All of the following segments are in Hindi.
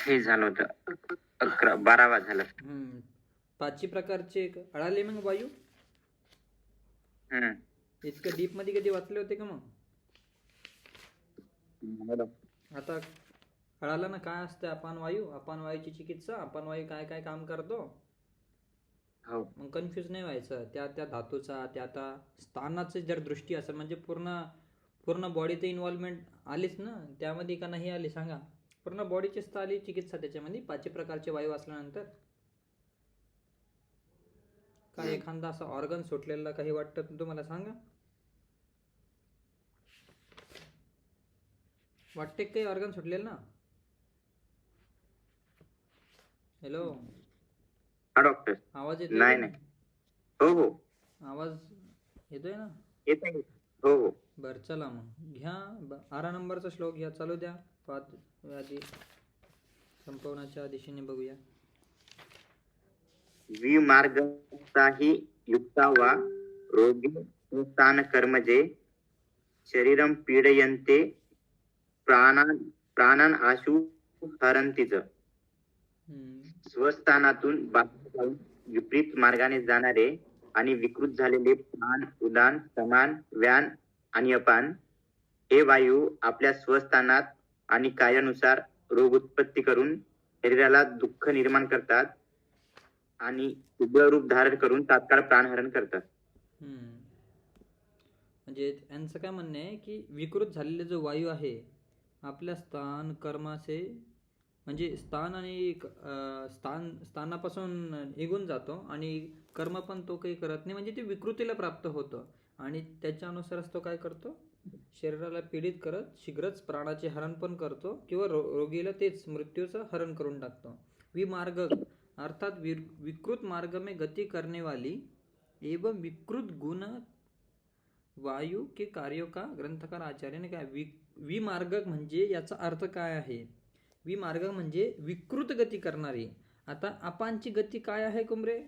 हे झालं होतं 12वा झालं. पाचही प्रकारचे अळाले मग वायू. इतकं डीप मध्ये कधी वाचले होते का मग? आता कळालं ना काय असते अपान वायू, अपान वायूची चिकित्सा, अपान वायू काय काय काम करतो. मग कन्फ्युज नाही व्हायचं. त्या त्या धातूचा त्या त्या स्थानाचं जर दृष्टी असेल म्हणजे पूर्ण पूर्ण बॉडीचं इन्व्हॉल्वमेंट आलीच ना त्यामध्ये का नाही आली सांगा. पूर्ण बॉडीचीच तर आली चिकित्सा त्याच्यामध्ये. 5 प्रकारचे वायू असल्यानंतर काय एखादा असा ऑर्गन सुटलेला काही वाटतं तुम्हाला सांगा. वाटते काही ऑर्गन सुटलेलं ना? हॅलो डॉक्टर आवाज येतोय? नाही. हो आवाज येतोय ना? येतोय. हो. बर चला मग घ्या 12 नंबरचा श्लोक घ्या. चालू द्या. पाच व्याधी संपवण्याच्या दिशेने बघूया. विमार्गताहि युक्ता वा रोगी स्थान कर्मजे शरीरम पीडयन्ते प्राणान आशु हरंतीच. स्वस्थानातून बाहेर जाऊन विपरीत मार्गाने जाणारे आणि विकृत झालेले प्राण, उदान, समान, व्यान आणि अपान हे वायू आपल्या स्वस्थानात आणि कार्यानुसार रोग उत्पत्ती करून शरीराला दुःख निर्माण करतात आणि उग्र रूप धारण करून तात्काळ प्राणहरण करतात. म्हणजे यांचं काय म्हणणं आहे की विकृत झालेले जो वायू आहे आपल्या स्थान कर्माचे म्हणजे स्थान आणि स्थानापासून निघून जातो आणि कर्म पण तो काही करत नाही. म्हणजे ते विकृतीला प्राप्त होतं आणि त्याच्यानुसारच तो काय करतो, शरीराला पीडित करत शीघ्रच प्राणाचे हरण पण करतो किंवा रोगीला तेच मृत्यूचं हरण करून टाकतो. विमार्ग अर्थात विकृत मार्ग में गति करने वाली एवं विकृत गुण वायू के कार्यों का ग्रंथकार आचार्य ने काय. विमार्ग म्हणजे याचा अर्थ काय आहे? विमार्ग म्हणजे विकृत गती करणारी. आता अपानची गती काय आहे कुमरे?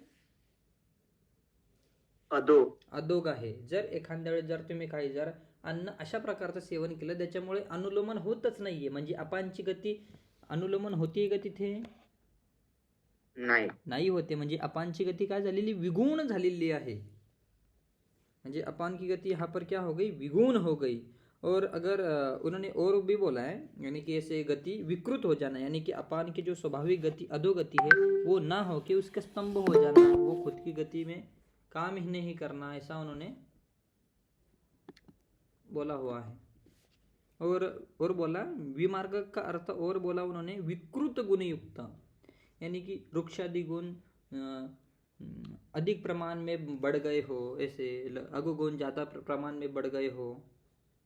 अधोग आहे. जर एखाद्या वेळेस जर तुम्ही काही जर अन्न अशा प्रकारचं सेवन केलं त्याच्यामुळे अनुलोमन होतच नाहीये म्हणजे अपानची गती अनुलोमन होतीये का तिथे? नाही होते. म्हणजे अपानची गती काय झालेली? विगुण झालेली आहे. म्हणजे अपान की गति यहाँ पर क्या हो गई? विगुण हो गई. और अगर उन्होंने और भी बोला है यानी कि ऐसे गति विकृत हो जाना यानी कि अपान की जो स्वाभाविक गति अधोगति है वो ना हो कि उसका स्तंभ हो जाना, वो खुद की गति में काम ही नहीं करना, ऐसा उन्होंने बोला हुआ है. और बोला विमार्ग का अर्थ और बोला उन्होंने विकृत गुण युक्त यानी कि वृक्षादि गुण अधिक प्रमाण में बढ़ गए हो, ऐसे अगुगुण ज्यादा प्रमाण में बढ़ गए हो,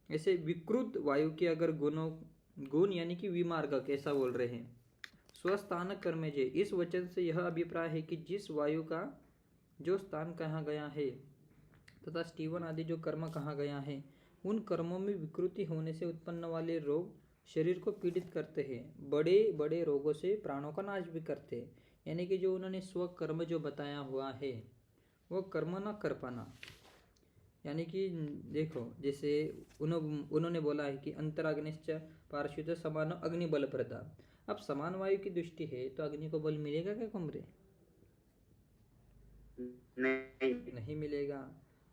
ऐसे विकृत वायु के अगर गुण यानी कि विमार्गक ऐसा बोल रहे हैं. स्वस्थान कर्मजे इस वचन से यह अभिप्राय है कि जिस वायु का जो स्थान कहा गया है तथा स्टीवन आदि जो कर्म कहा गया है उन कर्मों में विकृति होने से उत्पन्न वाले रोग शरीर को पीड़ित करते हैं, बड़े बड़े रोगों से प्राणों का नाश भी करते हैं. यानी कि जो उन्होंने स्वकर्म जो बताया हुआ है वो कर्म न कर पाना. यानी कि देखो जैसे उन्होंने बोला है कि अंतराग्निश्च पार्श्वित समान अग्निबल प्रदा. अब समान वायु की दृष्टि है तो अग्नि को बल मिलेगा क्या कुमरे? नहीं मिलेगा.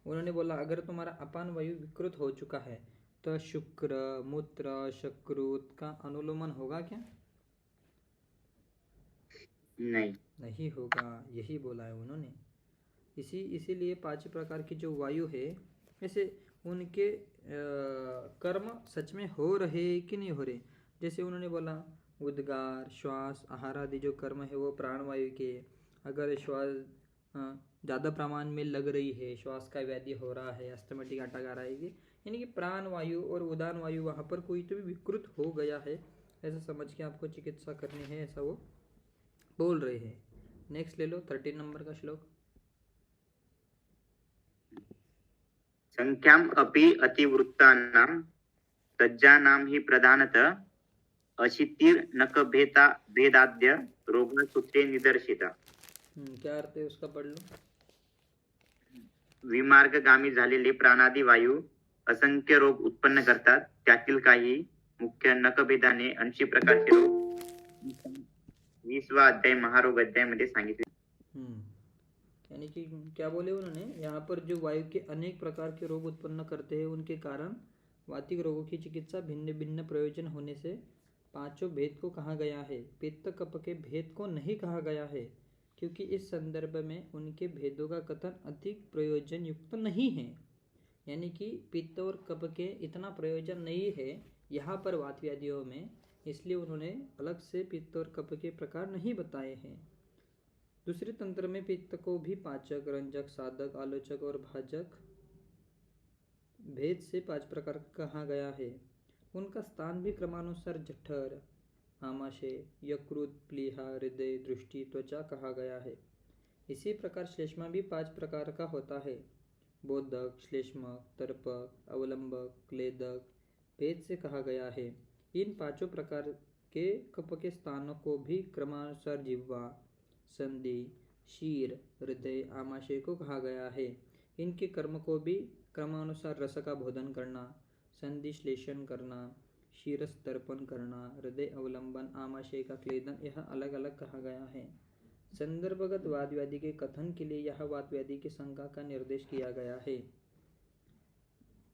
उन्होंने बोला अगर तुम्हारा अपान वायु विकृत हो चुका है तो शुक्र मूत्र शक्रुत का अनुलोमन होगा क्या? नहीं होगा. यही बोला है उन्होंने. इसीलिए 5 प्रकार की जो वायु है ऐसे उनके कर्म सच में हो रहे कि नहीं हो रहे. जैसे उन्होंने बोला उद्गार श्वास आहार आदि जो कर्म है वो प्राणवायु के, अगर श्वास ज़्यादा प्रमाण में लग रही है, श्वास का व्याधि हो रहा है, अस्थमैटिक अटैक आ रहा है, यानी कि प्राण वायु और उदान वायु वहाँ पर कोई तो भी विकृत हो गया है ऐसा समझ के आपको चिकित्सा करनी है, ऐसा वो बोल रहे हैं. नेक्स्ट ले लो 13 नंबर का श्लोक. संख्याम अपि अतिवृत्तानां सज्जानां हि प्रधानतः अशितिर नक भेदाद्य रोगा सूत्रे निदर्शिता. क्या अर्थ है उसका? पढ़ लो. विमार्गगामी झालेले प्राणादी वायू असंख्य रोग उत्पन्न करतात. त्यातील काही मुख्य नकभेदाने 80 प्रकारचे रोग 20वा अध्याय महारोग अध्याय मध्ये सांगितले. यानी कि क्या बोले उन्होंने यहाँ पर जो वायु के अनेक प्रकार के रोग उत्पन्न करते हैं उनके कारण वातिक रोगों की चिकित्सा भिन्न भिन्न प्रयोजन होने से पांचों भेद को कहा गया है। पित्त कफ के भेद को नहीं कहा गया है क्योंकि इस संदर्भ में उनके भेदों का कथन अधिक प्रयोजन युक्त नहीं है। यानी कि पित्त और कफ के इतना प्रयोजन नहीं है यहाँ पर वात व्याधियों में, इसलिए उन्होंने अलग से पित्त और कफ के प्रकार नहीं बताए हैं। दूसरे तंत्र में पित्त को भी पाचक, रंजक, साधक, आलोचक और भाजक भेद से 5 प्रकार कहा गया है। उनका स्थान भी क्रमानुसार जठर, आमाशय, यकृत, प्लीहा, हृदय, दृष्टि, त्वचा कहा गया है। इसी प्रकार श्लेष्मा भी 5 प्रकार का होता है। बोधक, श्लेष्मक, तर्पक, अवलंबक, क्लेदक भेद से कहा गया है। इन 5 प्रकार के कफ के स्थानों को भी क्रमानुसार जिह्वा, संधि, शीर, हृदय, आमाशय को कहा गया है। इनके कर्म को भी क्रमानुसार रस का भोजन करना, संधि श्लेषण करना, शीरस तर्पण करना, हृदय अवलंबन, आमाशय का क्लेदन, यह अलग अलग कहा गया है। संदर्भगत वाद व्याधि के कथन के लिए यह वाद व्याधि की संज्ञा का निर्देश किया गया है।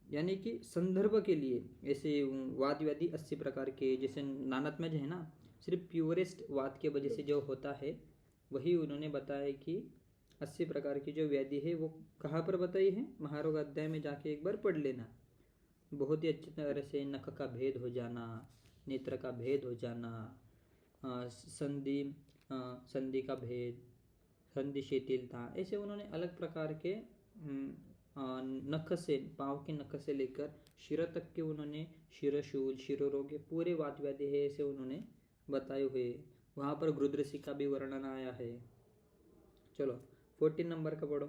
यानी कि संदर्भ के लिए ऐसे वाद व्याधि 80 प्रकार के, जैसे नानत्मज है ना, सिर्फ प्योरेस्ट वाद के वजह से जो होता है वही उन्होंने बताया कि 80 प्रकार की जो व्याधि है वो कहाँ पर बताई है, महारोग अध्याय में जाके एक बार पढ़ लेना। बहुत ही अच्छी तरह से नख का भेद हो जाना, नेत्र का भेद हो जाना, संधि का भेद, संधि शिथिलता, ऐसे उन्होंने अलग प्रकार के नख से, पाँव के नख से लेकर शिर तक के उन्होंने शिरशूल, शिरोरोग, पूरे वात व्याधि है ऐसे उन्होंने बताए हुए। वहाँ पर गुरुद्रसी का भी वर्णन आया है। चलो 14 नंबर का पढ़ो।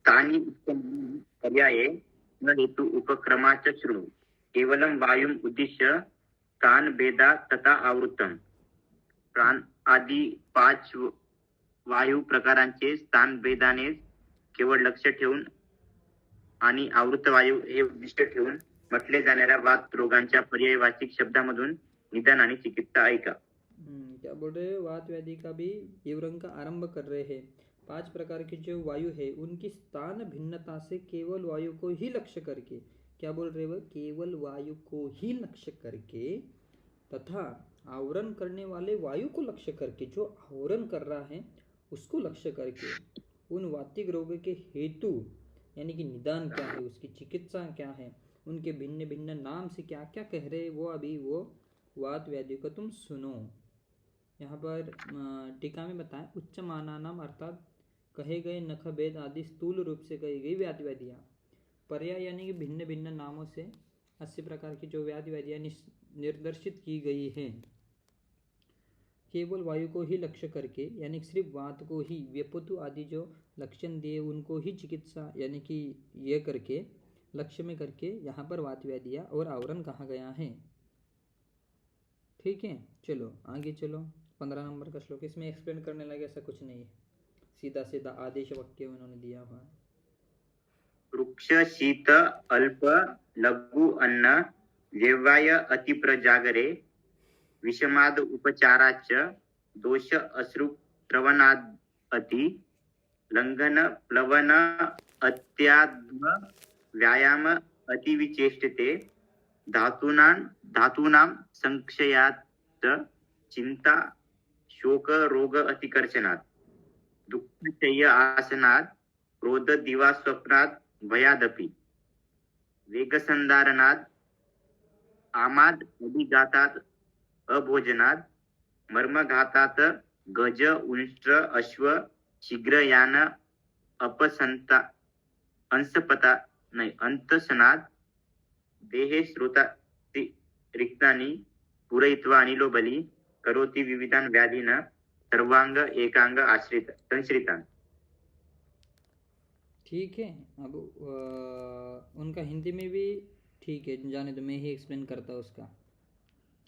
तानि उत्तमानि पर्याये न हेतु उपक्रमाच शृणु केवलं वायुम उद्दिश्य तान भेदा तथा आवृत्तम. प्राण आदी 5 वायू प्रकारांचे स्थान भेदाने केवळ लक्ष ठेवून आणि आवृत्त वायू हे उद्दिष्ट ठेवून म्हटले जाणाऱ्या वात रोगांच्या पर्यायवाचिक शब्दामधून निदान आणि चिकित्सा ऐका. क्या बोल रहे हैं, वात व्याधि का भी विवरण का आरंभ कर रहे हैं। 5 प्रकार की जो वायु है उनकी स्थान भिन्नता से केवल वायु को ही लक्ष्य करके, क्या बोल रहे वो, केवल वायु को ही लक्ष्य करके तथा आवरण करने वाले वायु को लक्ष्य करके, जो आवरण कर रहा है उसको लक्ष्य करके उन वातिक रोग के हेतु यानी कि निदान क्या है, उसकी चिकित्सा क्या है, उनके भिन्न भिन्न नाम से क्या क्या कह रहे वो अभी वो वात व्याधि को तुम सुनो। यहाँ पर टीका में बताएं, उच्च मानानाम अर्थात कहे गए नख भेद आदि स्थूल रूप से कही गई व्याधि व्याधियाँ, पर्याय यानी कि भिन्न भिन्न नामों से 80 प्रकार की जो व्याधि व्याधियाँ निर्देशित की गई हैं, केवल वायु को ही लक्ष्य करके यानी सिर्फ वात को ही, व्यपतु आदि जो लक्षण दिए उनको ही चिकित्सा यानी कि ये करके लक्ष्य में करके यहाँ पर वात व्याधियाँ और आवरण कहा गया है। ठीक है, चलो आगे चलो। 15 नंबर का श्लोक, इसमें एक्सप्लेन करने लगे ऐसा कुछ नहीं है, सीधा सीधा आदेश वाक्य उन्होंने दिया हुआ है। वृक्ष शीत अल्प लघु अन्न व्यवाय अति प्रजागरे विषमाद उपचाराच दोष अश्रु प्रवणाद अति लंघन प्लवन अत्याद्म व्यायाम अतिविचेष्टते धातूनां संक्षयात चिंता शोक रोग अतिकर्षणात दुःखशय्य आसनात क्रोध दिवा स्वप्नात भयादपि वेगसंधारणात आमाद अभिघातात अभोजनात मर्मघातात गज उष्ट्र अश्व शीघ्रयान अपसंता अंसपता नाही अंतसनात देहे श्रोता रिक्तानी पूरयित्वा अनिलो बली करोति विविधान व्याधीन सर्वांग एकांग आश्रित संश्रितान. ठीक है, अब उनका हिंदी में भी ठीक है, जाने दो, मैं ही एक्सप्लेन करता हूँ उसका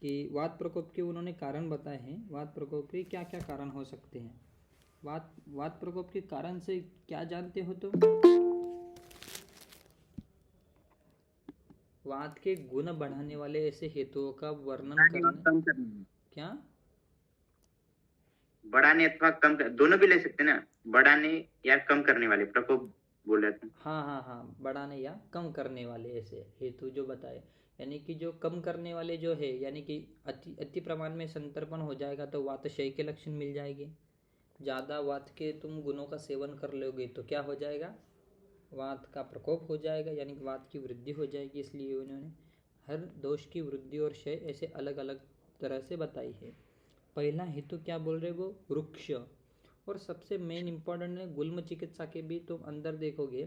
कि वात प्रकोप के उन्होंने कारण बताए हैं। वात प्रकोप के क्या क्या कारण हो सकते हैं, वात प्रकोप के कारण से क्या जानते हो तो वात के गुण बढ़ाने वाले ऐसे हेतुओं का वर्णन बढ़ाने और करने। कम करने, क्या? बढ़ाने अथवा कम कर, दोनों भी ले सकते हैं ना, बढ़ाने या कम करने वाले प्रकोप बोल रहे थे। हाँ हाँ हाँ, बढ़ाने या कम करने वाले ऐसे हेतु जो बताए, यानी कि जो कम करने वाले जो है, यानी कि अति अति प्रमाण में संतर्पण हो जाएगा तो वातशय के लक्षण मिल जाएंगे। ज़्यादा वात के तुम गुणों का सेवन कर लोगे तो क्या हो जाएगा, वात का प्रकोप हो जाएगा, यानी कि वात की वृद्धि हो जाएगी। इसलिए उन्होंने हर दोष की वृद्धि और क्षय ऐसे अलग अलग तरह से बताई है। पहला हेतु क्या बोल रहे वो, वृक्ष। और सबसे मेन इम्पॉर्टेंट है गुल्म चिकित्सा के भी तुम अंदर देखोगे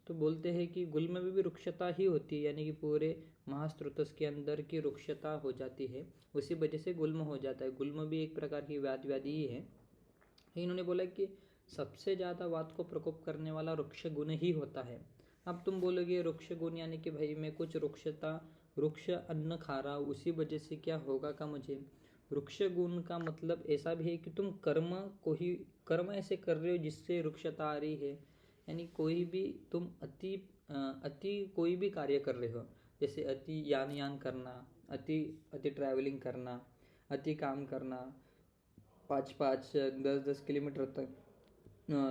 तो बोलते हैं कि गुल्म में भी वृक्षता ही होती है, यानी कि पूरे महास्त्रोतस के अंदर की वृक्षता हो जाती है, उसी वजह से गुल्म हो जाता है। गुल्म भी एक प्रकार की व्याधि ही है। इन्होंने बोला कि सबसे ज़्यादा वात को प्रकोप करने वाला वृक्ष गुण ही होता है। अब तुम बोलोगे वृक्ष गुण यानी कि भाई मैं कुछ वृक्षता वृक्ष अन्न खा रहा हूँ उसी वजह से क्या होगा का मुझे। वृक्ष गुण का मतलब ऐसा भी है कि तुम कर्म ऐसे कर रहे हो जिससे वृक्षता आ रही है, यानी कोई भी तुम अति कोई भी कार्य कर रहे हो, जैसे अति यान करना, अति अति ट्रैवलिंग करना, अति काम करना, 5-5 10-10 किलोमीटर तक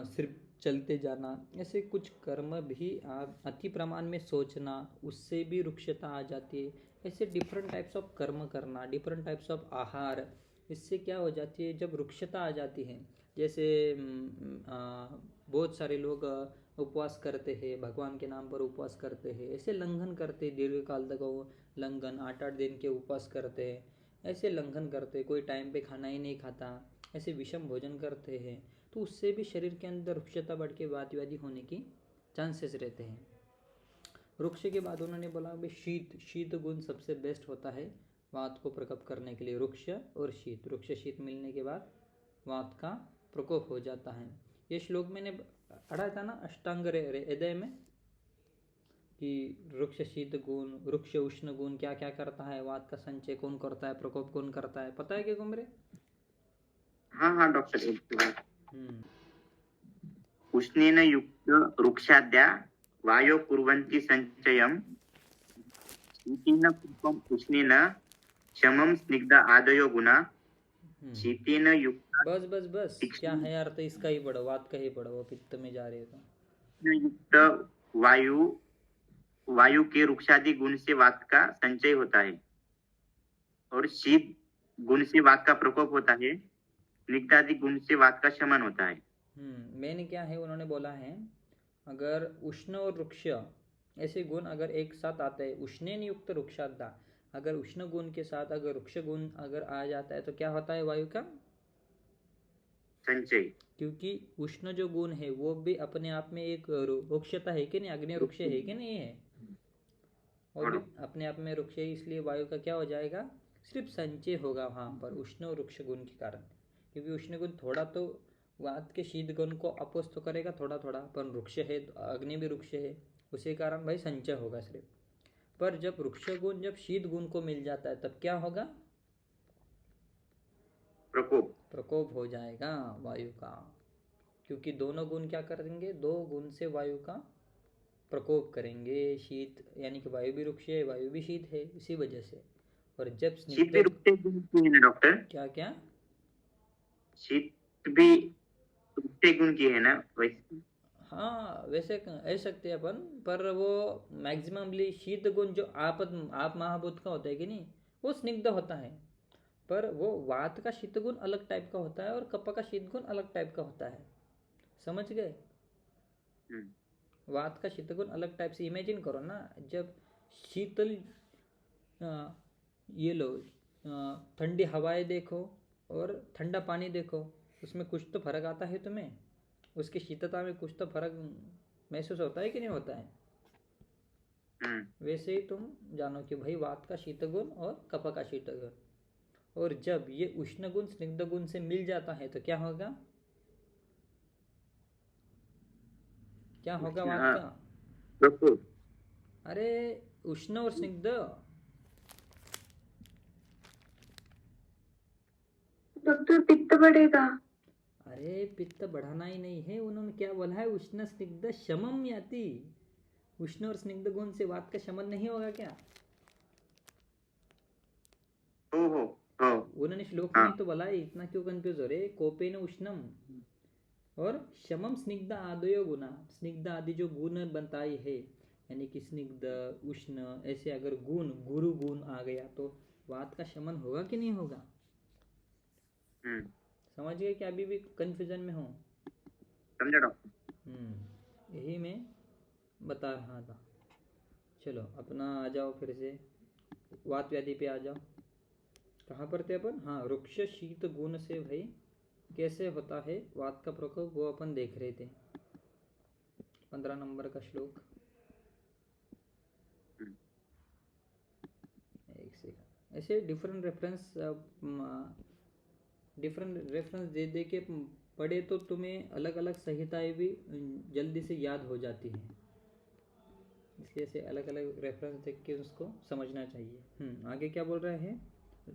सिर्फ चलते जाना, ऐसे कुछ कर्म भी आप अति प्रमाण में सोचना उससे भी रुक्षता आ जाती है। ऐसे डिफरेंट टाइप्स ऑफ कर्म करना, डिफरेंट टाइप्स ऑफ आहार, इससे क्या हो जाती है जब रुक्षता आ जाती है। जैसे बहुत सारे लोग उपवास करते हैं, भगवान के नाम पर उपवास करते हैं, ऐसे लंघन करते हैं, दीर्घ काल तक वो लंघन 8-8 दिन के उपवास करते हैं, ऐसे लंघन करते, कोई टाइम पे खाना ही नहीं खाता, ऐसे विषम भोजन करते हैं, तो उससे भी शरीर के अंदर रुक्षता बढ़ के वात व्याधि होने की चांसेस रहते हैं। वृक्ष के बाद उन्होंने बोला भाई शीत गुण सबसे बेस्ट होता है वात को प्रकोप करने के लिए। वृक्ष और शीत, वृक्ष शीत मिलने के बाद वात का प्रकोप हो जाता है। ये श्लोक मैंने पढ़ा था ना अष्टांग हृदय में, कि वृक्ष शीत गुण, वृक्ष उष्ण गुण क्या क्या करता है, वात का संचय कौन करता है, प्रकोप कौन करता है, पता है क्या कुमरे? हाँ हाँ डॉक्टर, हम्म। उष्णेन युक्त वृक्षाद्या वायो कुर्वन्ति संचयम्, शीतेन कुपम् उष्णेन शमं स्निग्ध आदयो गुणा, शीतेन युक्त बस बस बस, क्या है यार, तो इसका ही पढ़ो, वात का ही पढ़ो, वो पित्त में जा रहे हो तो। युक्त वायु वायु के वृक्षादि गुण से वात का संचय होता है, और शीत गुण से वात का प्रकोप होता है, स्निग्धादि गुण से वात का शमन होता है। मैंने क्या है उन्होंने बोला है, अगर उष्ण और वृक्ष ऐसे गुण अगर एक साथ आते हैं, उष्णेन युक्त वृक्षाद्या, अगर उष्ण गुण के साथ अगर वृक्ष गुण अगर आ जाता है तो क्या होता है, वायु का संचय। क्योंकि उष्ण जो गुण है वो भी अपने आप में एक वृक्षता है कि नहीं, अग्नि वृक्ष है कि नहीं है, वो भी अपने आप में वृक्ष है, इसलिए वायु का क्या हो जाएगा, सिर्फ संचय होगा वहाँ पर उष्ण और वृक्ष गुण के कारण। क्योंकि उष्ण गुण थोड़ा तो वात के शीत गुण को अपोज तो करेगा थोड़ा थोड़ा, पर वृक्ष है, अग्नि भी वृक्ष है, उसी कारण भाई संचय होगा सिर्फ। पर जब वृक्ष गुण जब शीत गुण को मिल जाता है तब क्या होगा, प्रकोप हो जाएगा वायु का। क्योंकि दोनों गुण क्या करेंगे, दो गुण से वायु का प्रकोप करेंगे। शीत यानी कि वायु भी वृक्ष है, वायु भी शीत है, इसी वजह से। और जब शीत भी रुकते गुण की है ना डॉक्टर? क्या क्या? शीत भी रुकते गुण की है ना वैसे? हाँ वैसे कह सकते हैं अपन, पर वो मैक्सिममली शीत गुण जो आप महाभूत का होता है कि नहीं, वो स्निग्ध होता है, पर वो वात का शीत गुण अलग टाइप का होता है और कप का शीत गुण अलग टाइप का होता है, समझ गए? वात का शीत गुण अलग टाइप से, इमेजिन करो ना, जब शीतल ये लो ठंडी हवाएं देखो और ठंडा पानी देखो, उसमें कुछ तो फर्क आता है तुम्हें, उसकी शीतलता में कुछ तो फर्क महसूस होता है कि नहीं होता है? वैसे ही तुम जानो कि भाई वात का शीत गुण और कप का शीत गुण, और जब ये उष्ण गुण स्निग्ध गुण से मिल जाता है तो क्या होगा, क्या होगा वात का? अरे उष्ण और स्निग्ध, डॉक्टर पित्त बढ़ेगा। अरे पित्त बढ़ाना ही नहीं है, उन्होंने क्या बोला है, उष्ण स्निग्ध शमम याति, उष्ण और स्निग्ध गुण से वात का शमन नहीं होगा क्या? हो हो हो उन्होंने श्लोक हाँ में तो बोला है, इतना क्यों कंफ्यूज हो रहे? कोपेन उष्णम और शमम स्निग्ध आदयो गुना, स्निग्ध आदि जो गुण बताई है, यानी कि स्निग्ध उष्ण ऐसे अगर गुण गुरु गुण आ गया तो वात का शमन होगा कि नहीं होगा? हम्म, समझ गए कि अभी भी कंफ्यूजन में हो? समझा डॉक्टर। यही मैं बता रहा था। चलो अपना आ जाओ फिर से वात व्याधि पे आ जाओ। कहाँ पर थे अपन? हाँ, वृक्ष शीत गुण से भाई कैसे होता है वात का प्रकोप, वो अपन देख रहे थे। 15 नंबर का श्लोक। हम्म, एक सेकंड, ऐसे डिफरेंट रेफरेंस दे दे के पढ़े तो तुम्हें अलग अलग संहिताएं भी जल्दी से याद हो जाती हैं, इसलिए से अलग अलग रेफरेंस देख के उसको समझना चाहिए। आगे क्या बोल रहे हैं?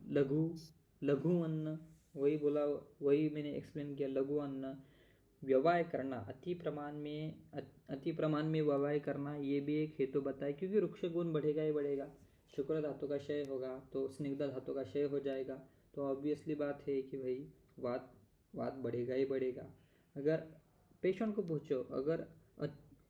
लघु लघु अन्न, वही बोला, वही मैंने एक्सप्लेन किया। लघु अन्न, व्यवहार करना, अति प्रमाण में व्यवहार करना, ये भी एक हेतु बताया, क्योंकि वृक्ष गुण बढ़ेगा ही बढ़ेगा। शुक्र धातु का क्षय होगा तो स्निग्ध धातु का क्षय हो जाएगा, तो ऑब्वियसली बात है कि भाई वात वात बढ़ेगा ही बढ़ेगा। अगर पेशेंट को पूछो, अगर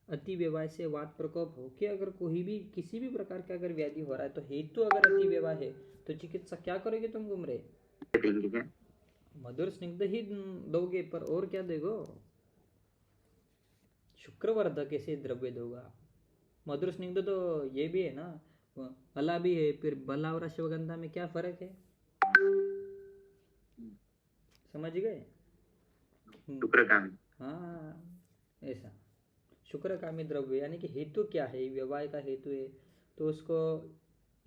अति व्यवहार से वात प्रकोप हो कि अगर कोई भी किसी भी प्रकार का अगर व्याधि हो रहा है तो हेतु अगर अति व्यवहार है तो चिकित्सा क्या करोगे तुम घूम देंगे क्या? मधुर स्निग्ध ही दोगे, पर और क्या देगो? शुक्रवर्धक ऐसे द्रव्य दोगा। मधुर स्निग्ध तो ये भी है ना, अला भी है, फिर बला और अश्वगंधा में क्या फर्क है? समझ गए? शुक्रकामी। हाँ, ऐसा शुक्रकामी द्रव्य, यानी कि हेतु क्या है, व्यवहार का हेतु है तो उसको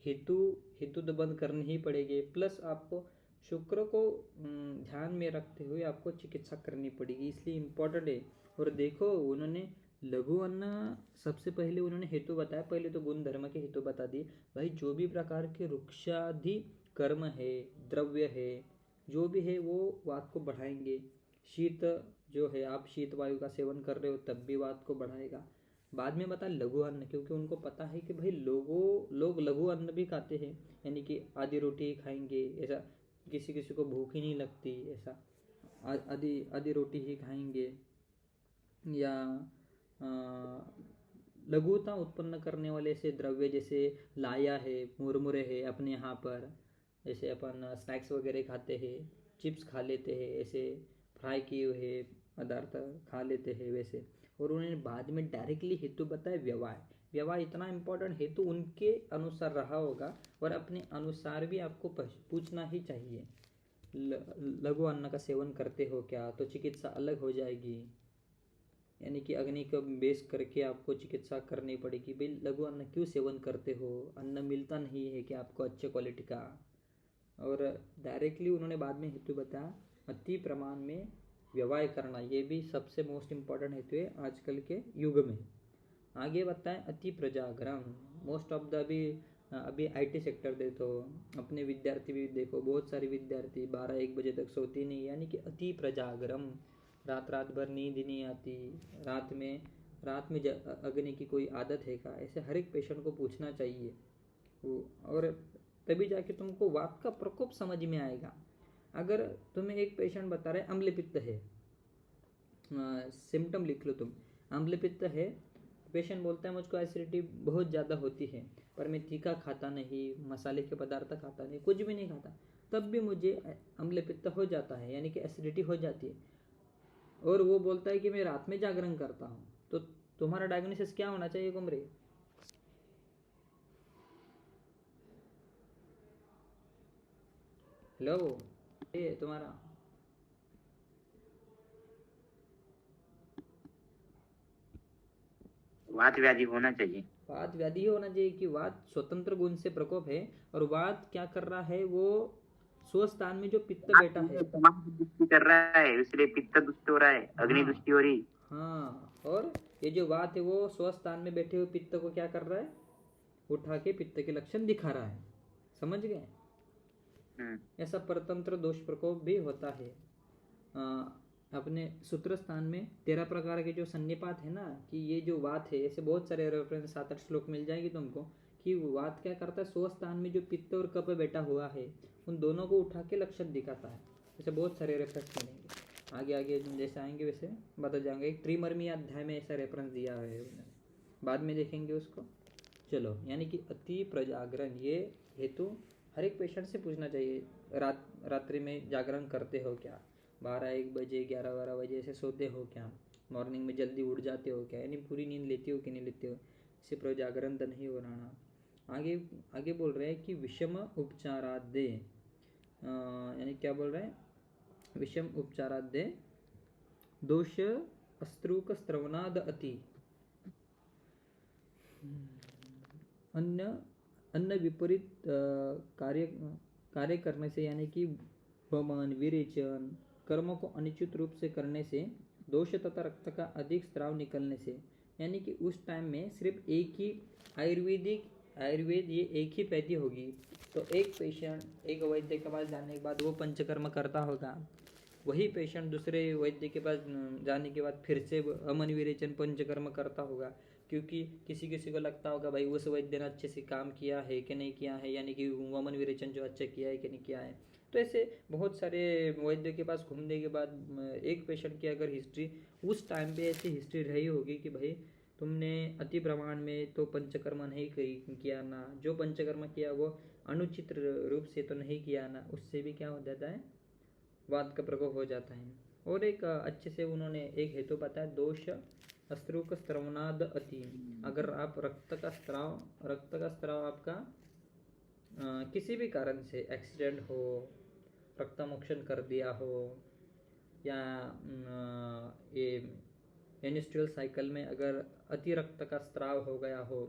हेतु हेतु तो बंद करनी ही पड़ेगी, प्लस आपको शुक्र को ध्यान में रखते हुए आपको चिकित्सा करनी पड़ेगी, इसलिए इम्पोर्टेंट है। और देखो उन्होंने लघु अन्न सबसे पहले उन्होंने हेतु बताया, पहले तो गुण धर्म के हेतु बता दिए। भाई जो भी प्रकार के वृक्षादि कर्म है, द्रव्य है, जो भी है वो वात को बढ़ाएंगे। शीत जो है, आप शीत वायु का सेवन कर रहे हो तब भी वात को बढ़ाएगा। बाद में बता लघु अन्न, क्योंकि उनको पता है कि भाई लोग लघु अन्न भी खाते हैं, यानी कि आधी रोटी ही खाएंगे, ऐसा किसी किसी को भूख ही नहीं लगती, ऐसा आधी आधी रोटी ही खाएंगे। या लघुता उत्पन्न करने वाले ऐसे द्रव्य जैसे लाया है, मुरमुरे है, अपने यहाँ पर जैसे अपन स्नैक्स वगैरह खाते हैं, चिप्स खा लेते हैं, ऐसे फ्राई किए हुए पदार्थ खा लेते हैं वैसे। और उन्होंने बाद में डायरेक्टली हेतु बताया व्यवहार। व्यवहार इतना इम्पोर्टेंट, हेतु उनके अनुसार रहा होगा और अपने अनुसार भी आपको पूछना ही चाहिए। लघु अन्न का सेवन करते हो क्या, तो चिकित्सा अलग हो जाएगी, यानी कि अग्नि का बेस करके आपको चिकित्सा करनी पड़ेगी। भाई लघु अन्न क्यों सेवन करते हो, अन्न मिलता नहीं है कि आपको अच्छे क्वालिटी का। और डायरेक्टली उन्होंने बाद में हेतु बताया अति प्रमाण में व्यवहार करना, ये भी सबसे मोस्ट इम्पॉर्टेंट हेतु है आजकल के युग में। आगे बताएं अति प्रजागरण, मोस्ट ऑफ द अभी आईटी सेक्टर दे तो अपने विद्यार्थी भी देखो, बहुत सारे विद्यार्थी 12-1 बजे तक सोते नहीं, यानी कि अति प्रजागरम, रात रात भर नींद नहीं आती, रात में अग्नि की कोई आदत है क्या, ऐसे हर एक पेशेंट को पूछना चाहिए। और तभी जाके तुमको वात का प्रकोप समझ में आएगा। अगर तुम्हें एक पेशेंट बता रहे अम्ल पित्त है, सिम्टम लिख लो तुम, अम्ल पित्त है, पेशेंट बोलता है मुझको एसिडिटी बहुत ज़्यादा होती है, पर मैं तीखा खाता नहीं, मसाले के पदार्थ खाता नहीं, कुछ भी नहीं खाता, तब भी मुझे अम्ल पित्त हो जाता है, यानी कि एसिडिटी हो जाती है। और वो बोलता है कि मैं रात में जागरण करता हूँ, तो तुम्हारा डायग्नोसिस क्या होना चाहिए कुमरे? हेलो, ये तुम्हारा वात व्याधि होना चाहिए। वात व्याधि होना चाहिए कि वात स्वतंत्र गुण से प्रकोप है, और वात क्या कर रहा है, वो स्वस्थान में जो पित्त बैठा है, समाज दुष्टि कर रहा है, इसलिए पित्त दुष्ट हो रहा है, अग्नि हाँ दुष्टि हो रही। हाँ, और ये जो वात है वो स्वस्थान में बैठे हुए पित्त को क्या कर रहा है, उठा के पित्त के लक्षण दिखा रहा है। समझ गए? ऐसा परतंत्र दोष प्रकोप भी होता है। अपने सूत्र स्थान में 13 प्रकार के जो सन्निपात है ना, कि ये जो वात है, ऐसे बहुत सारे रेफरेंस 7-8 श्लोक मिल जाएंगे तुमको, कि वात क्या करता है, स्व स्थान में जो पित्त और कफ बैठा हुआ है उन दोनों को उठा के लक्षण दिखाता है। ऐसे बहुत सारे रेफरेंस मिलेंगे, आगे आगे जैसे आएंगे वैसे बता जाएंगे। एक त्रिमर्मी अध्याय में ऐसा रेफरेंस दिया है उन्होंने, बाद में देखेंगे उसको। चलो, यानी कि अति प्रजागरण, ये हेतु हर एक पेशेंट से पूछना चाहिए। रात्रि में जागरण करते हो क्या, 12-1 बजे 11-12 बजे ऐसे सोते हो क्या, मॉर्निंग में जल्दी उठ जाते हो क्या, यानी पूरी नींद लेते हो कि नहीं लेते हो, इससे प्रजागरण तो नहीं हो रहा। आगे आगे बोल रहे हैं कि विषम उपचारादे, यानी क्या बोल रहे हैं, विषम उपचारादे दोष अस्त्रुक स्त्रवनाद अति, अन्य विपरीत कार्य करने से, यानी कि वमन विरेचन कर्मों को अनुचित रूप से करने से, दोष तथा रक्त का अधिक स्राव निकलने से, यानी कि उस टाइम में सिर्फ एक ही आयुर्वेद ये एक ही पैथी होगी, तो एक पेशेंट एक वैद्य के पास जाने के बाद वो पंचकर्म करता होगा, वही पेशेंट दूसरे वैद्य के पास जाने के बाद फिर से अमन विरेचन पंचकर्म करता होगा, क्योंकि किसी किसी को लगता होगा भाई उस वैद्य ने अच्छे से काम किया है कि नहीं किया है, यानी कि अमन विरेचन जो अच्छा किया है कि नहीं किया है। तो ऐसे बहुत सारे वैद्य के पास घूमने के बाद एक पेशेंट की अगर हिस्ट्री उस टाइम पे ऐसी हिस्ट्री रही होगी कि भाई तुमने अति प्रमाण में तो पंचकर्म नहीं किया ना, जो पंचकर्म किया वो अनुचित रूप से तो नहीं किया ना, उससे भी क्या हो जाता है, वात का प्रकोप हो जाता है। और एक अच्छे से उन्होंने एक हेतु बताया, दोष अस्त्रुक स्त्रवनाद अति, अगर आप रक्त का स्त्राव आपका किसी भी कारण से एक्सीडेंट हो, रक्तमोक्षण कर दिया हो, या ये मेंस्ट्रुअल साइकिल में अगर अति रक्त का स्त्राव हो गया हो,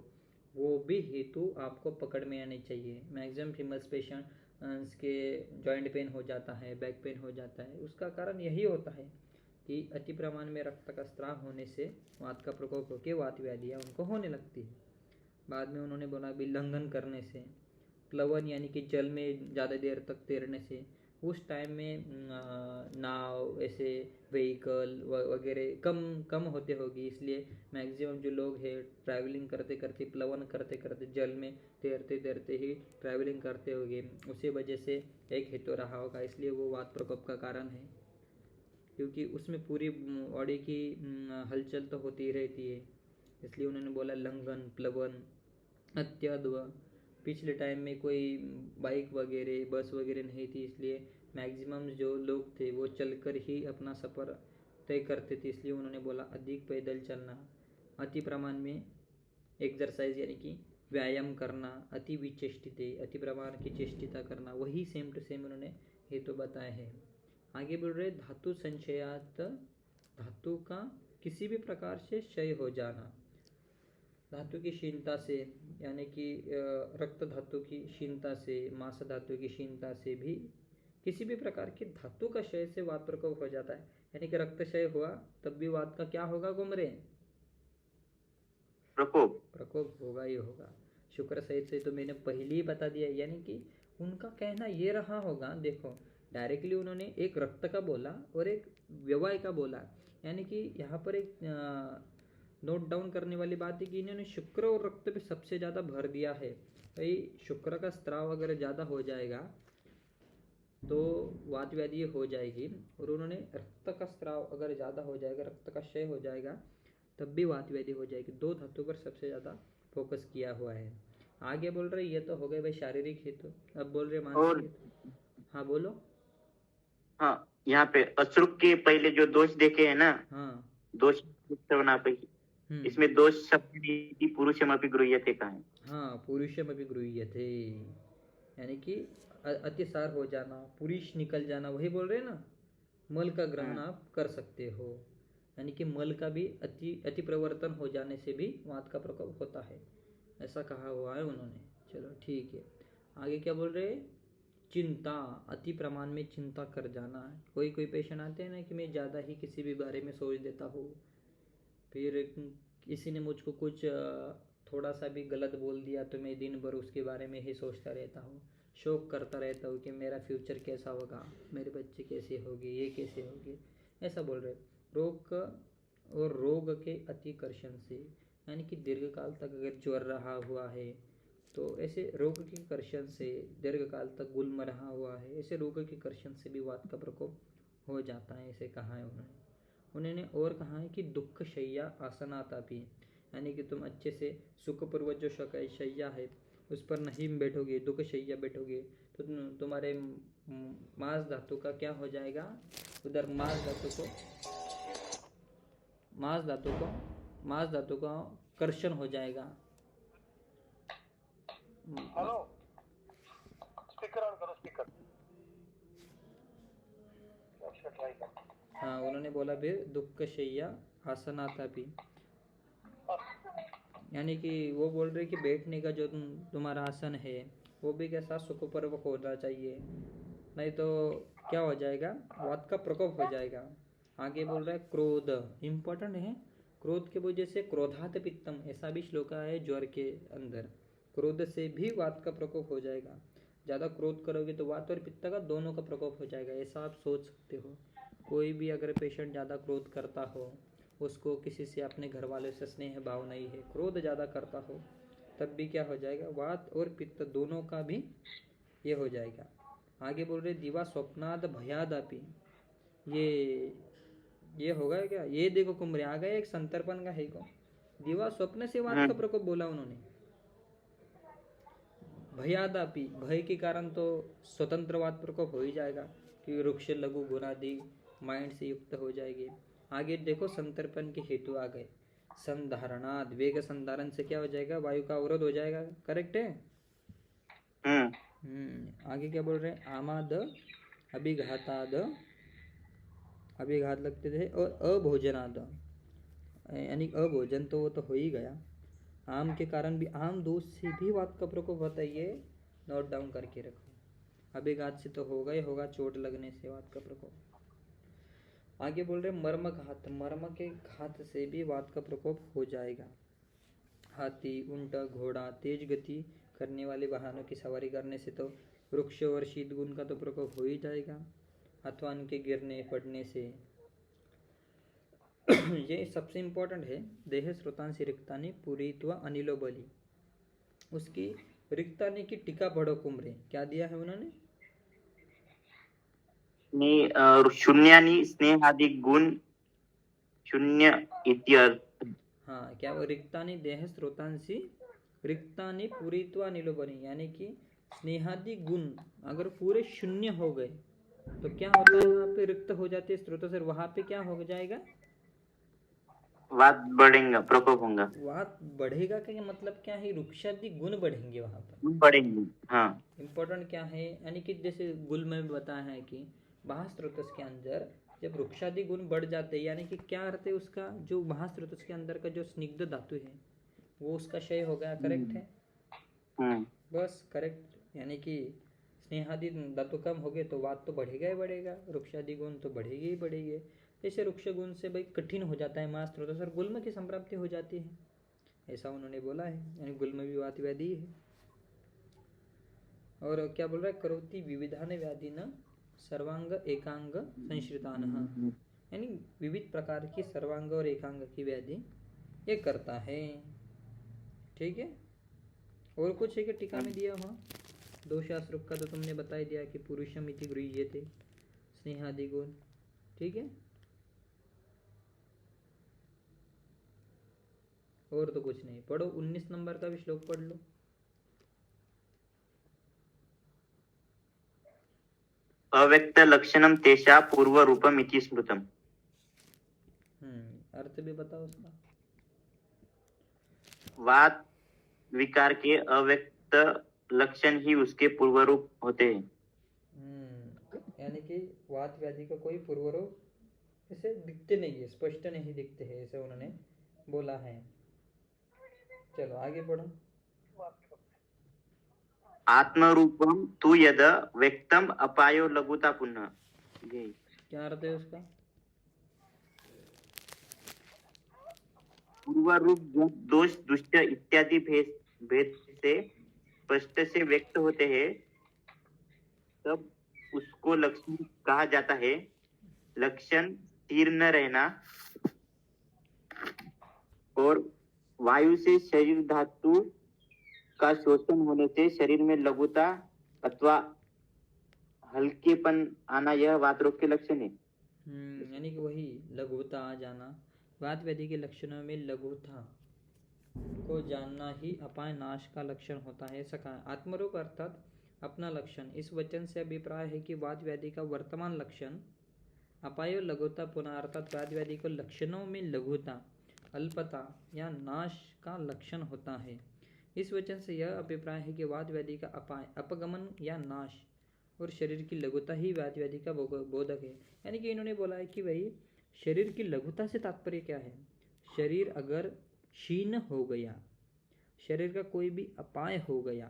वो भी हेतु आपको पकड़ में आनी चाहिए। मैक्सिमम फीमेल्स पेशेंट के जॉइंट पेन हो जाता है, बैक पेन हो जाता है, उसका कारण यही होता है कि अति प्रमाण में रक्त का स्राव होने से वात का प्रकोप होकर वात व्याधियाँ उनको होने लगती है। बाद में उन्होंने बोला विलंघन करने से, प्लवन यानी कि जल में ज़्यादा देर तक तैरने से, उस टाइम में नाव ऐसे व्हीकल वगैरह कम होते होगी, इसलिए मैक्सिमम जो लोग हैं ट्रैवलिंग करते करते, प्लवन करते करते, जल में तैरते तैरते ही ट्रैवलिंग करते होंगे, उसी वजह से एक हेतु रहा होगा, इसलिए वो वात प्रकोप का कारण है, क्योंकि उसमें पूरी बॉडी की हलचल तो होती रहती है, इसलिए उन्होंने बोला लंघन प्लवन अत्यध्व। पिछले टाइम में कोई बाइक वगैरह बस वगैरह नहीं थी, इसलिए मैक्सिमम जो लोग थे वो चलकर ही अपना सफ़र तय करते थे, इसलिए उन्होंने बोला अधिक पैदल चलना, अति प्रमाण में एक्सरसाइज यानी कि व्यायाम करना, अति विचेष्टिते अति प्रमाण की चेष्टिता करना, वही सेम टू सेम उन्होंने हेतु बताए हैं। आगे बोल रहे धातु संचयात, धातु का किसी भी प्रकार से क्षय हो जाना, धातु की क्षीणता से, यानी कि रक्त धातु की क्षीणता से, मांस धातु की क्षीणता से भी किसी भी प्रकार की धातु का क्षय से वात प्रकोप हो जाता है, यानी कि रक्त क्षय हुआ तब भी वात का क्या होगा गुमरे, प्रकोप होगा ही होगा। शुक्र सहित से तो मैंने पहले ही बता दिया, यानी कि उनका कहना ये रहा होगा, देखो डायरेक्टली उन्होंने एक रक्त का बोला और एक व्यवहार का बोला, यानी कि यहाँ पर एक नोट डाउन करने वाली बात है कि इन्होंने शुक्र और रक्त पे सबसे ज़्यादा भर दिया है। भाई शुक्र का स्त्राव अगर ज़्यादा हो जाएगा तो वात व्याधि हो जाएगी, और उन्होंने रक्त का स्त्राव अगर ज़्यादा हो जाएगा, रक्त का क्षय हो जाएगा, तब भी वात व्याधि हो जाएगी। दो धातु पर सबसे ज़्यादा फोकस किया हुआ है। आगे बोल रहे ये तो हो गए भाई शारीरिक हेतु, अब बोल रहे मानसिक हेतु। हाँ बोलो। हाँ, यहाँ पे अश्रुक के पहले जो दोष देखे है ना, हाँ दोष इसमें दोष शब्द पुरुषमपि गृह्यते का है। हाँ, पुरुषमपि गृह्यते, यानी कि अतिसार हो जाना, पुरुष निकल जाना, वही बोल रहे हैं ना, मल का ग्रहण आप कर सकते हो, यानी कि मल का भी अति प्रवर्तन हो जाने से भी वात का प्रकोप होता है, ऐसा कहा हुआ है उन्होंने। चलो ठीक है, आगे क्या बोल रहे हैं, चिंता, अति प्रमाण में चिंता कर जाना। कोई कोई पेशेंट आते हैं ना कि मैं ज़्यादा ही किसी भी बारे में सोच देता हूँ, फिर किसी ने मुझको कुछ थोड़ा सा भी गलत बोल दिया तो मैं दिन भर उसके बारे में ही सोचता रहता हूँ, शौक करता रहता हूँ कि मेरा फ्यूचर कैसा होगा, मेरे बच्चे कैसे होंगे, ये कैसे होंगे, ऐसा बोल रहे। रोग और रोग के अतिकर्षण से, यानी कि दीर्घकाल तक अगर ज्वर रहा हुआ है तो ऐसे रोग के कर्षण से, दीर्घकाल तक गुल्म रहा हुआ है ऐसे रोग के कर्षण से भी वात का प्रकोप हो जाता है, ऐसे कहा है उन्होंने और कहा है कि दुख शैया आसनातापि, यानी कि तुम अच्छे से सुखपूर्वक जो शैया है उस पर नहीं बैठोगे, दुख शैया बैठोगे तो तुम्हारे मांस धातु का क्या हो जाएगा, उधर मांस धातु का कर्षण हो जाएगा। हेलो, स्पीकर ऑन करो, स्पीकर। हाँ, उन्होंने बोला फिर दुख शैया आसनातापि, यानी कि वो बोल रहे कि बैठने का जो तुम्हारा आसन है वो भी कैसा सुखपूर्वक होना चाहिए, नहीं तो क्या हो जाएगा, वात का प्रकोप हो जाएगा। आगे बोल रहा है क्रोध इम्पोर्टेंट है, क्रोध के वजह से क्रोधात पित्तम, ऐसा भी श्लोक है ज्वर के अंदर, क्रोध से भी वात का प्रकोप हो जाएगा। ज़्यादा क्रोध करोगे तो वात और पित्त का दोनों का प्रकोप हो जाएगा, ऐसा आप सोच सकते हो। कोई भी अगर पेशेंट ज़्यादा क्रोध करता हो, उसको किसी से अपने घर वालों से स्नेह भाव नहीं है, क्रोध ज़्यादा करता हो, तब भी क्या हो जाएगा, वात और पित्त दोनों का भी ये हो जाएगा। आगे बोल रहे दिवा स्वप्नाद भयादापि, ये होगा क्या, ये देखो कुमरे आ गए एक संतर्पण का है को, दिवा स्वप्न से वात का प्रकोप बोला उन्होंने। भयादापि, भय के कारण तो स्वतंत्रवाद प्रकोप हो ही जाएगा, क्योंकि वृक्ष लघु गुणादि माइंड से युक्त हो जाएगी। आगे देखो संतर्पण के हेतु आ गए, संधारणाद, वेग संधारण से क्या हो जाएगा, वायु का अवरोध हो जाएगा, करेक्ट है। आगे क्या बोल रहे हैं, आमाद अभिघाताद, अभिघात लगते थे, और अभोजनाद, यानी अभोजन तो वो तो हो ही गया। आम के कारण भी, आम दोष से भी वात का प्रकोप होता है, ये नोट डाउन करके रखो। अभिघात से तो होगा ही होगा, चोट लगने से वात का प्रकोप। आगे बोल रहे मर्म घात, मर्म के घात से भी वात का प्रकोप हो जाएगा। हाथी, ऊंट, घोड़ा, तेज गति करने वाले वाहनों की सवारी करने से तो वृक्ष और शीत गुण का तो प्रकोप हो ही जाएगा, अथवा उनके गिरने पड़ने से। ये सबसे इम्पोर्टेंट है, देह श्रोतांसी रिक्तानि पूरित्वा अनिलो बलि, उसकी रिक्तानि की टीका पढ़ो कुमरे, क्या दिया है उन्होंने, शून्यानि स्नेहादि गुण शून्य इत्यर्थ। हाँ, क्या वो रिक्तानि देह श्रोतांसी रिक्तानि पूरित्वा अनिलो बलि, यानी कि स्नेहादि गुण अगर पूरे शून्य हो गए तो क्या होता है, वहाँ पे रिक्त हो जाते स्रोतों से, वहाँ पे क्या हो जाएगा, वात बढ़ेगा, प्रकोप होगा, वात बढ़ेगा का मतलब क्या है, वृक्षादि गुण बढ़ेंगे वहाँ पर, बढ़ेंगे। हाँ, इम्पोर्टेंट क्या है, यानी कि जैसे गुल में भी बताया है कि महास्रोतस के अंदर जब वृक्षादि गुण बढ़ जाते हैं, यानी कि क्या अर्थ है उसका, जो महास्रोतस के अंदर का जो स्निग्ध धातु है वो उसका क्षय हो गया, करेक्ट है। बस करेक्ट, यानी कि स्नेहादि धातु कम हो गए तो वात तो बढ़ेगा ही बढ़ेगा, वृक्षादि गुण तो बढ़ेगी ही बढ़ेगी। जैसे वृक्ष गुण से भाई कठिन हो जाता है महास्रोतस और गुल्म की संप्राप्ति हो जाती है, ऐसा उन्होंने बोला है, यानी गुल्म भी वात व्याधि है। और क्या बोल रहा है, करोति विविधान व्याधि न सर्वांग एकांग संश्रितान, यानी विविध प्रकार की सर्वांग और एकांग की व्याधि ये करता है, ठीक है। और कुछ है कि टीका में दिया हुआ, दोषाश्रुक का तो तुमने बता दिया कि पुरुषम इति गृह्यते स्नेहादि गुण, ठीक है। और तो कुछ नहीं, पढ़ो 19 नंबर का भी श्लोक पढ़ लो। अव्यक्त लक्षणम तेषा पूर्व रूपम इति स्मृतम। अर्थ भी बताओ उसका। वात विकार के अव्यक्त लक्षण ही उसके पूर्व रूप होते हैं। यानी कि वात व्याधि का कोई पूर्व रूप ऐसे दिखते नहीं है, स्पष्ट नहीं दिखते हैं, ऐसे उन्होंने बोला है। चलो आगे बढ़ो। आत्मरूपम तु यद व्यक्तम अपायो लघुता पुनः, क्या अर्थ है उसका? पूर्व रूप जब दोष दुष्ट इत्यादि भेद से स्पष्ट से व्यक्त होते हैं तब उसको लक्षण कहा जाता है। लक्षण स्थिर न रहना और वायु से शरीर धातु का शोषण होने से शरीर में लघुता अथवा हल्केपन आना यह वात रोग के लक्षण है। यानी कि वही लघुता आ जाना, वात व्याधि के लक्षणों में लघुता को जानना ही अपाय नाश का लक्षण होता है। ऐसा कहा। आत्मरोग अर्थात अपना लक्षण। इस वचन से अभिप्राय है कि वात व्याधि का वर्तमान लक्षण अपाय लघुता पुनः अर्थात वात व्याधि को लक्षणों में लघुता, अल्पता या नाश का लक्षण होता है। इस वचन से यह अभिप्राय है कि वात व्याधि का अपाय, अपगमन या नाश और शरीर की लघुता ही वात व्याधि का बोधक है। यानी कि इन्होंने बोला है कि भाई शरीर की लघुता से तात्पर्य क्या है? शरीर अगर क्षीण हो गया, शरीर का कोई भी अपाय हो गया,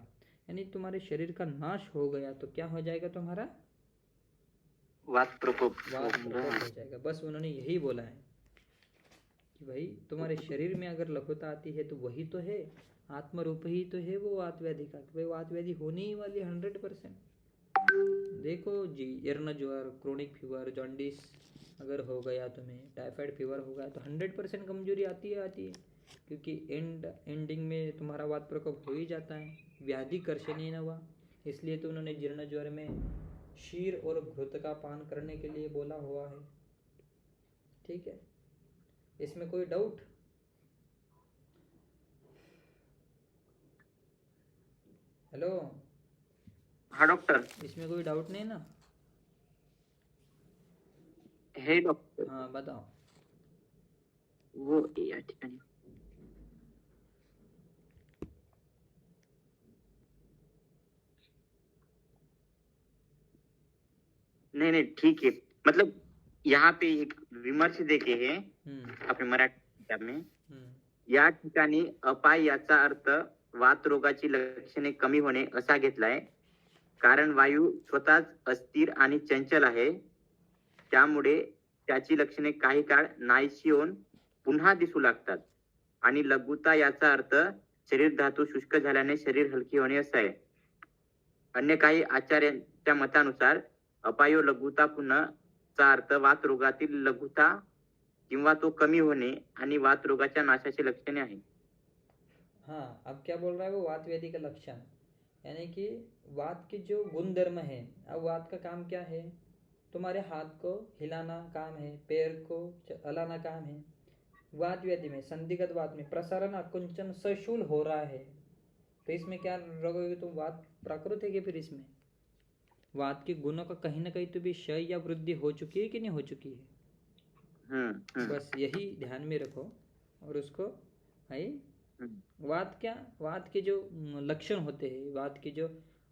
यानी तुम्हारे शरीर का नाश हो गया, तो क्या हो जाएगा? तुम्हारा वात प्रकोप वात प्रकोप हो जाएगा। बस उन्होंने यही बोला है कि भाई तुम्हारे शरीर में अगर लघुता आती है तो वही तो है, आत्मरूप ही तो है वो वात व्याधि का। भाई वात व्याधि होने ही वाली 100%। देखो जी, एर्ना ज्वर, क्रोनिक फीवर, जॉन्डिस अगर हो गया, तुम्हें टाइफाइड फीवर हो गया, तो 100% कमजोरी आती है, क्योंकि एंडिंग में तुम्हारा वात प्रकोप हो ही जाता है, व्याधि कर्षणीय न हुआ। इसलिए तो उन्होंने जीर्ण ज्वर में क्षीर और घृत का पान करने के लिए बोला हुआ है। ठीक है, इसमें कोई डाउट? हेलो, हाँ डॉक्टर, इसमें कोई डाउट नहीं ना? हे डॉक्टर, हाँ बताओ। वो या ठिकाणी नहीं नहीं ठीक है, मतलब यहाँ पे एक विमर्श देखे हैं आपल्या मराठी किताब में, या ठिकाणी अपाय याचा अर्थ वात रोगाची लक्षणे कमी होणे असा घेतलाय, कारण वायू स्वतःच अस्थिर आणि चंचल आहे, त्यामुळे त्याची लक्षणे काही काळ नाहीशी होऊन पुन्हा दिसू लागतात, आणि लघुता याचा अर्थ शरीर धातू शुष्क झाल्याने शरीर हलके होणे असा आहे। अन्य काही आचार्यांच्या मतानुसार अपायो लघुता पुन्हा चा अर्थ वात रोगातील लघुता किंवा तो कमी होणे आणि वात रोगाच्या नाशाचे लक्षणे आहे। हाँ, अब क्या बोल रहा है वो? वात व्याधि का लक्षण, यानी कि वात के जो गुणधर्म है। अब वात का काम क्या है? तुम्हारे हाथ को हिलाना काम है, पैर को हलाना काम है। वात व्याधि में, संदिग्ध वात में प्रसारण आकुंचन सशूल हो रहा है, तो इसमें क्या रहोगे तुम? वात प्राकृत है कि फिर इसमें वात के गुणों का कहीं ना कहीं तो भी क्षय या वृद्धि हो चुकी है कि नहीं हो चुकी है? बस यही ध्यान में रखो और उसको भाई वात क्या, वात के जो लक्षण होते हैं, वात के जो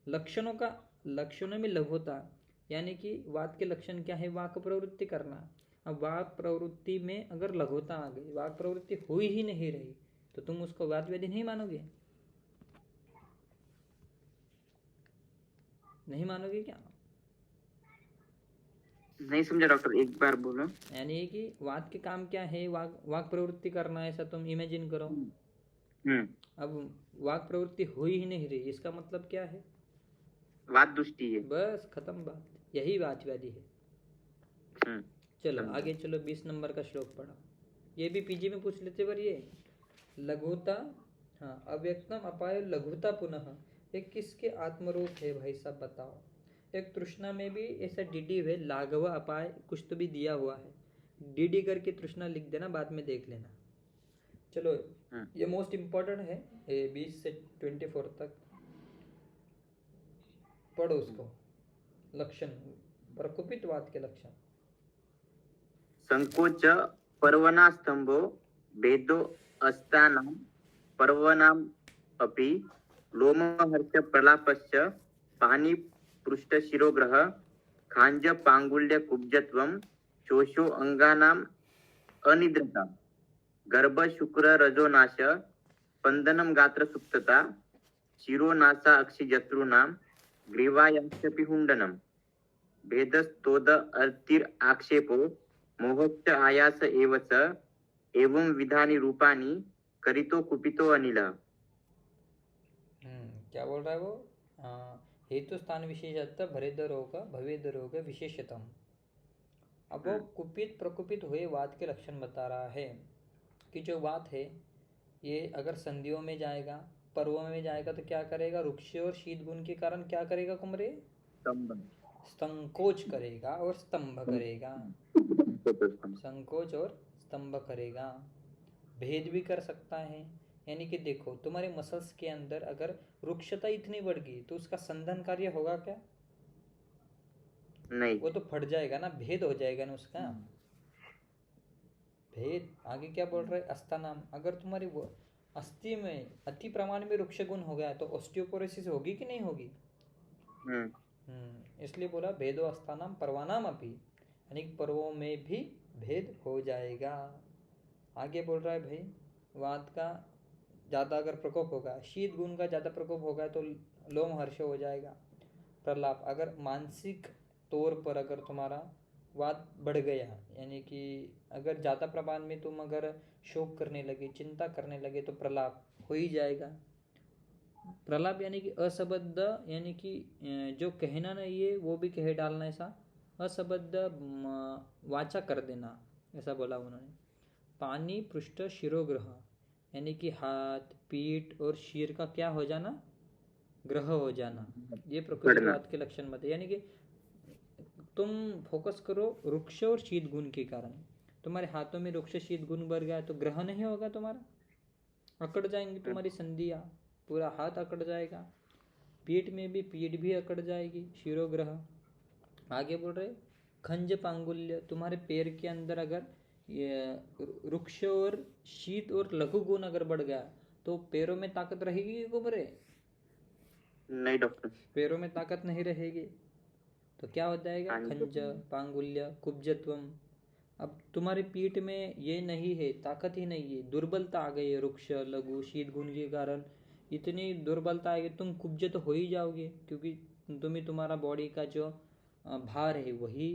लक्षणों में लघुता, यानी कि वात के लक्षण क्या है? वाक प्रवृत्ति करना। अब वाक प्रवृत्ति में अगर लघुता आ गई, वाक प्रवृत्ति हो ही नहीं रही, तो तुम उसको वात व्याधि नहीं मानोगे? नहीं मानोगे क्या? नहीं समझा डॉक्टर, एक बार बोलो। यानी कि वात के काम क्या है? वाक प्रवृत्ति करना, ऐसा तुम इमेजिन करो। अब वाक प्रवृत्ति हो ही नहीं रही, इसका मतलब क्या है? वात दुष्टि है। बस खत्म बात, यही वात व्याधि है। चलो आगे चलो, 20 नंबर का श्लोक पढ़ो। ये भी पीजी में पूछ लेते, पर ये लघुता, हाँ, अव्यक्तम अपाय लघुता पुनः, एक किसके आत्मरूप है भाई साहब बताओ? एक तृष्णा में भी ऐसा डीडी है, लाघव अपाय कुछ तो भी दिया हुआ है, डीडी करके तृष्णा लिख देना, बाद में देख लेना। चलो ये मोस्ट इम्पोर्टेंट है, 20 से 24 तक पढ़ो उसको। लक्षण, प्रकुपित वात के लक्षण। संकोच पर्वना स्तंभो भेदो अस्तानां पर्वनाम अपि लोमहर्ष प्रलापश्च पानी पृष्ठ शिरोग्रह खांज पांगुल्य कुब्जत्वम शोषो अंगानाम अनिद्रता गर्भ शुक्र रजोनाश स्पंदनम गात्र सुप्तता शिरोनासा अक्षिजत्रूणाम ग्रीवायांशपि हुंडनम भेदस्तोद अर्तिर आक्षेपो मोहश्च आयास एवच एवं विधानी रूपानी करितो कुपितो अनिला। क्या बोल रहा है वो? हेतु स्थान विशेषतः भरेद रोग विशेषतम। अब वो कुपित प्रकुपित हुए वात के लक्षण बता रहा है कि जो वात है ये अगर संधियों में जाएगा, पर्वों में जाएगा तो क्या करेगा? रुक्ष और शीत गुण के कारण क्या करेगा कुमरे? संकोच करेगा और स्तंभ करेगा। संकोच और स्तंभ करेगा। भेद भी कर सकता है, यानी कि देखो तुम्हारे मसल्स के अंदर अगर रुक्षता इतनी बढ़ गई तो उसका संधान कार्य होगा क्या? नहीं। वो तो फट जाएगा ना, भेद हो जाएगा ना उसका। भेद आगे क्या बोल रहे? अस्थानाम, अगर तुम्हारी वो अस्थि में अति प्रमाण में रुक्ष गुण हो गया तो ऑस्टियोपोरोसिस होगी कि नहीं होगी? इसलिए बोला भेदो अस्थानाम पर्वानाम अपि, यानी पर्वों में भी भेद हो जाएगा। आगे बोल रहा है भाई वात का ज़्यादा अगर प्रकोप होगा, शीत गुण का ज़्यादा प्रकोप होगा तो लोमहर्ष हो जाएगा। प्रलाप, अगर मानसिक तौर पर अगर तुम्हारा वात बढ़ गया, यानी कि अगर ज़्यादा प्रमाण में तुम अगर शोक करने लगे, चिंता करने लगे तो प्रलाप हो ही जाएगा। प्रलाप यानी कि असबद्ध, यानी कि जो कहना नहीं है वो भी कह डालना, ऐसा असबद्ध वाचा कर देना, ऐसा बोला उन्होंने। पानी पृष्ठ शिरोग्रह, यानी कि हाथ पीठ और शीर का क्या हो जाना? ग्रह हो जाना। ये प्रकृतिवाद के लक्षण बताए, यानी कि तुम फोकस करो रुक्ष और शीत गुण के कारण। तुम्हारे हाथों में रुक्ष शीत गुण बढ़ गया तो ग्रह नहीं होगा तुम्हारा, अकड़ जाएंगी तुम्हारी संधियां, पूरा हाथ अकड़ जाएगा। पीठ में भी पीठ भी अकड़ जाएगी, शिरोग्रह। आगे बोल रहे खंज पांगुल्य, तुम्हारे पैर के अंदर अगर ये रुक्ष और शीत और लघु गुण अगर बढ़ गया तो पैरों में ताकत रहेगी कुमरे? नहीं डॉक्टर, पैरों में ताकत नहीं रहेगी तो क्या हो जाएगा? खंज पांगुल्य कुब्जत्वम। अब तुम्हारी पीठ में ये नहीं है, ताकत ही नहीं है, दुर्बलता आ गई है रुक्ष लघु शीत गुण के कारण। इतनी दुर्बलता आएगी तुम कुब्ज तो हो ही जाओगे, क्योंकि तुम्हें तुम्हारा बॉडी का जो भार है वही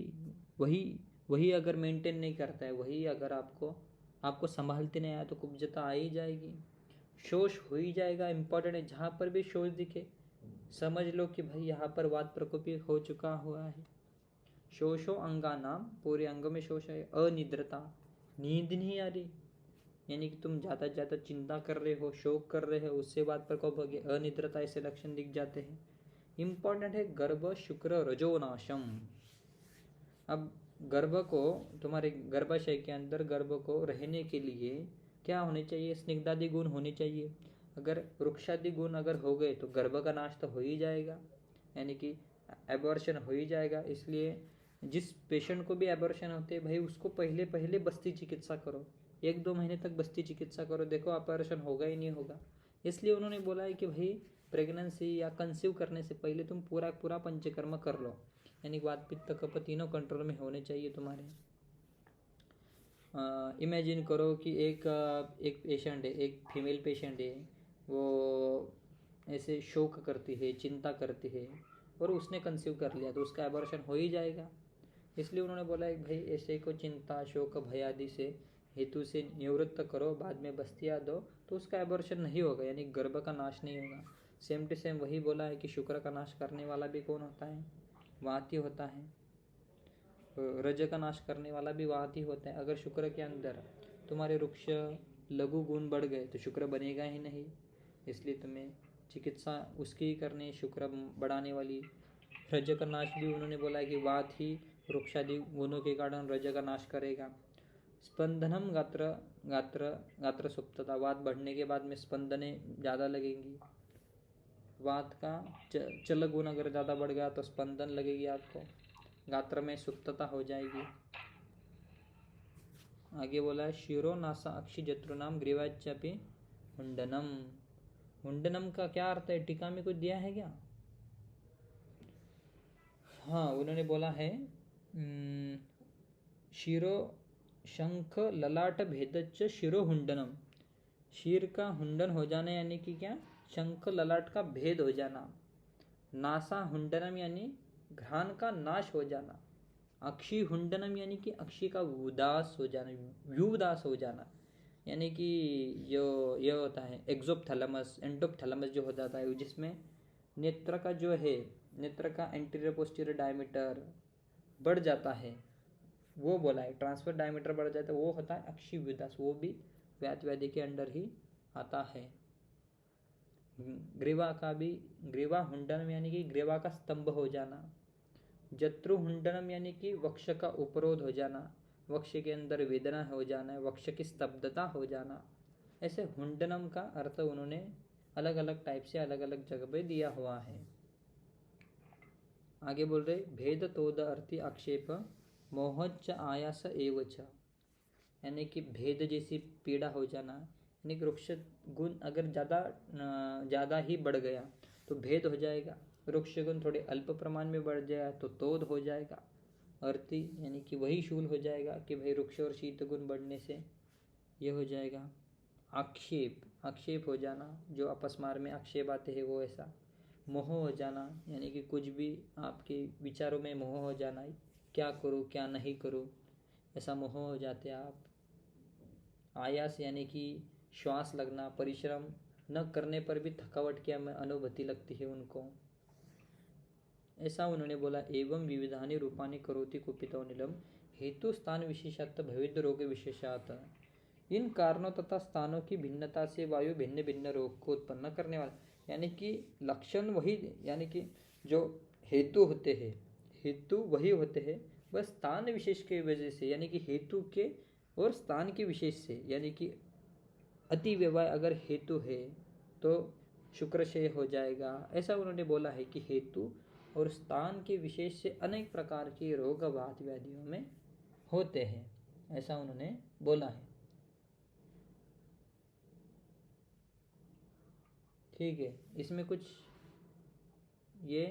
वही वही अगर मेंटेन नहीं करता है, वही अगर आपको संभालते नहीं आया तो कुब्जता आ ही जाएगी। शोष हो ही जाएगा। इंपॉर्टेंट है, जहाँ पर भी शोष दिखे समझ लो कि भाई यहाँ पर वात प्रकोपी हो चुका हुआ है। शोषो अंगानाम, पूरे अंग में शोष है। अनिद्रता, नींद नहीं आ रही, यानी कि तुम ज़्यादा चिंता कर रहे हो, शोक कर रहे हो, उससे वात प्रकोप हो गया। अनिद्रता ऐसे लक्षण दिख जाते हैं। इम्पॉर्टेंट है गर्भ शुक्र रजोनाशम। अब गर्भ को, तुम्हारे गर्भाशय के अंदर गर्भ को रहने के लिए क्या होने चाहिए? स्निग्धादि गुण होने चाहिए। अगर वृक्षादि गुण अगर हो गए तो गर्भ का नाश तो हो ही जाएगा, यानी कि एबॉर्शन हो ही जाएगा। इसलिए जिस पेशेंट को भी एबॉर्शन होते हैं भाई उसको पहले बस्ती चिकित्सा करो, 1-2 महीने तक बस्ती चिकित्सा करो, देखो ऑपरेशन होगा ही नहीं होगा। इसलिए उन्होंने बोला है कि भाई प्रेगनेंसी या कंसीव करने से पहले तुम पूरा पंचकर्म कर लो, यानी वात पित्त कफ तीनों कंट्रोल में होने चाहिए तुम्हारे। इमेजिन करो कि एक पेशेंट है, एक फीमेल पेशेंट है, वो ऐसे शोक करती है, चिंता करती है और उसने कंसीव कर लिया तो उसका एबॉर्शन हो ही जाएगा। इसलिए उन्होंने बोला है भाई ऐसे को चिंता शोक भय आदि से हेतु से निवृत्त करो, बाद में बस्तियाँ दो तो उसका एबॉर्शन नहीं होगा, यानी गर्भ का नाश नहीं होगा। सेम टू सेम वही बोला है कि शुक्र का नाश करने वाला भी कौन होता है? वात ही होता है। रज का नाश करने वाला भी वात ही होता है। अगर शुक्र के अंदर तुम्हारे वृक्ष लघु गुण बढ़ गए तो शुक्र बनेगा ही नहीं, इसलिए तुम्हें चिकित्सा उसकी ही करनी, शुक्र बढ़ाने वाली। रज का नाश भी उन्होंने बोला है कि वात ही वृक्षादि गुणों के कारण रज का नाश करेगा। स्पंदनम गात्र सुप्तता, वात बढ़ने के बाद में स्पंदने ज़्यादा लगेंगी। वात का चल गुण अगर ज़्यादा बढ़ गया तो स्पंदन लगेगी आपको, गात्र में सुप्तता हो जाएगी। आगे बोला है शिरो नासा अक्षि जत्रुनाम ग्रीवाच्यपि हुंडनम। हुंडनम का क्या अर्थ है? टीका में कुछ दिया है क्या? हाँ, उन्होंने बोला है शिरो शंख ललाट भेदच्च शिरो हुंडनम। शीर का हुंडन हो जाना यानी कि क्या? शंख ललाट का भेद हो जाना। नासा हुंडनम यानी घ्राण का नाश हो जाना। अक्षी हुंडनम यानी कि अक्षी का उदास हो जाना, व्यूदास हो जाना, यानी कि जो ये होता है एक्सोपथैलेमस एंडोपथैलेमस जो हो जाता है, जिसमें नेत्र का जो है, नेत्र का एंटीरियर पोस्टीरियर डायमीटर बढ़ जाता है, वो बोला है। ट्रांसफर डायमीटर बढ़ जाए तो वो होता है अक्षीय विदास, वो भी व्यात व्याधि के अंडर ही आता है। ग्रीवा का भी, ग्रीवा हुंडनम यानी कि ग्रीवा का स्तंभ हो जाना। जत्रु हुंडनम यानी कि वक्ष का उपरोध हो जाना, वक्ष के अंदर वेदना हो जाना, वक्ष की स्तब्धता हो जाना। ऐसे हुंडनम का अर्थ उन्होंने अलग अलग टाइप से अलग अलग जगह पे दिया हुआ है। आगे बोल रहे भेद तोद अर्थी आक्षेप मोहच आयास एवच, यानी कि भेद जैसी पीड़ा हो जाना, यानी कि वृक्ष गुण अगर ज़्यादा ही बढ़ गया तो भेद हो जाएगा, वृक्ष गुण थोड़े अल्प प्रमाण में बढ़ जाए तो तोद हो जाएगा। अर्थी यानी कि वही शूल हो जाएगा कि भाई वृक्ष और शीत गुण बढ़ने से ये हो जाएगा। आक्षेप, आक्षेप हो जाना, जो अपस्मार में आक्षेप आते हैं वो ऐसा। मोह हो जाना यानी कि कुछ भी आपके विचारों में मोह हो जाना, क्या करूँ क्या नहीं करूँ, ऐसा मोह हो जाते आप। आयास यानी कि श्वास लगना, परिश्रम न करने पर भी थकावट की अनुभूति लगती है उनको, ऐसा उन्होंने बोला। एवं विविधानि रूपानि करोति कुपितो नीलम हेतु स्थान विशेषात भविद रोग विशेषात, इन कारणों तथा स्थानों की भिन्नता से वायु भिन्न भिन्न रोग को उत्पन्न करने वाला, यानी कि लक्षण वही, यानी कि जो हेतु होते हैं, हेतु वही होते हैं, बस स्थान विशेष के वजह से, यानी कि हेतु के और स्थान के विशेष से, यानी कि अति व्यवहार अगर हेतु है तो शुक्रक्षय हो जाएगा, ऐसा उन्होंने बोला है कि हेतु और स्थान के विशेष से अनेक प्रकार के रोग वात व्याधियों में होते हैं, ऐसा उन्होंने बोला है। ठीक है, इसमें कुछ ये